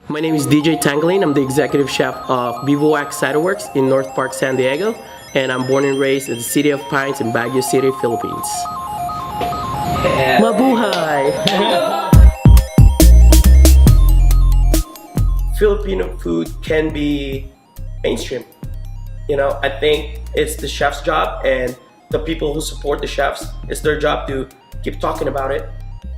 My name is DJ Tangalin. I'm the executive chef of Bivouac Ciderworks in North Park, San Diego, and I'm born and raised in the city of Pines in Baguio City, Philippines. Mabuhay! Filipino food can be mainstream. I think it's the chef's job, and the people who support the chefs, it's their job to keep talking about it,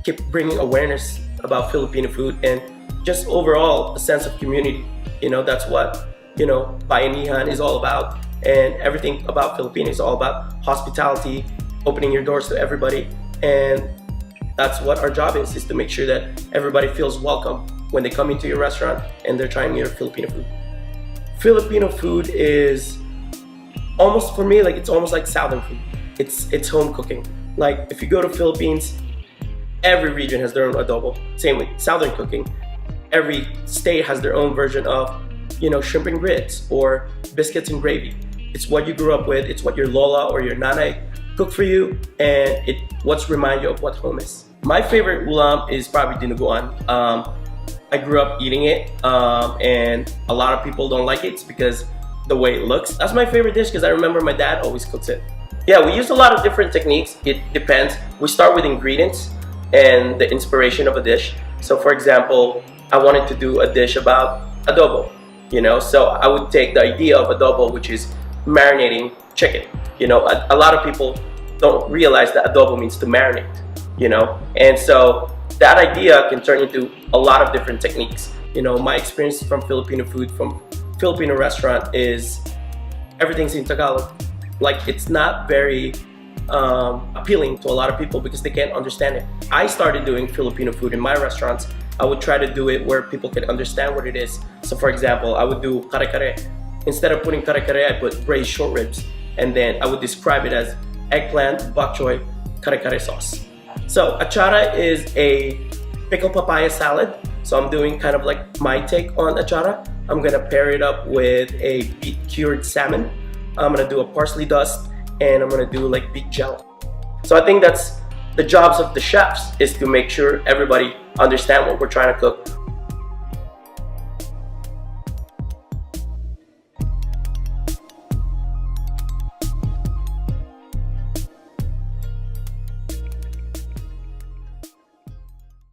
keep bringing awareness about Filipino food, and just overall a sense of community. That's what Bayanihan is all about, and everything about Filipinos is all about hospitality, opening your doors to everybody, and that's what our job is to make sure that everybody feels welcome when they come into your restaurant and they're trying your Filipino food. Filipino food is almost, for me, it's almost like Southern food. It's home cooking. Like if you go to Philippines, every region has their own adobo. Same with Southern cooking. Every state has their own version of, shrimp and grits or biscuits and gravy. It's what you grew up with. It's what your lola or your nanay cooked for you, and what's remind you of what home is. My favorite ulam is probably dinuguan. I grew up eating it, and a lot of people don't like it. It's because the way it looks. That's my favorite dish because I remember my dad always cooks it. Yeah, we use a lot of different techniques. It depends. We start with ingredients and the inspiration of a dish. So for example, I wanted to do a dish about adobo, so I would take the idea of adobo, which is marinating chicken. A lot of people don't realize that adobo means to marinate, and so that idea can turn into a lot of different techniques. My experience from Filipino food, from Filipino restaurant, is everything's in Tagalog. It's not very appealing to a lot of people because they can't understand it. I started doing Filipino food in my restaurants. I would try to do it where people can understand what it is. So for example, I would do kare-kare. Instead of putting kare-kare, I put braised short ribs. And then I would describe it as eggplant, bok choy, kare-kare sauce. So achara is a pickled papaya salad. So I'm doing kind of like my take on achara. I'm gonna pair it up with a beet cured salmon. I'm gonna do a parsley dust, and I'm gonna do beet jello. So I think that's the jobs of the chefs, is to make sure everybody understand what we're trying to cook,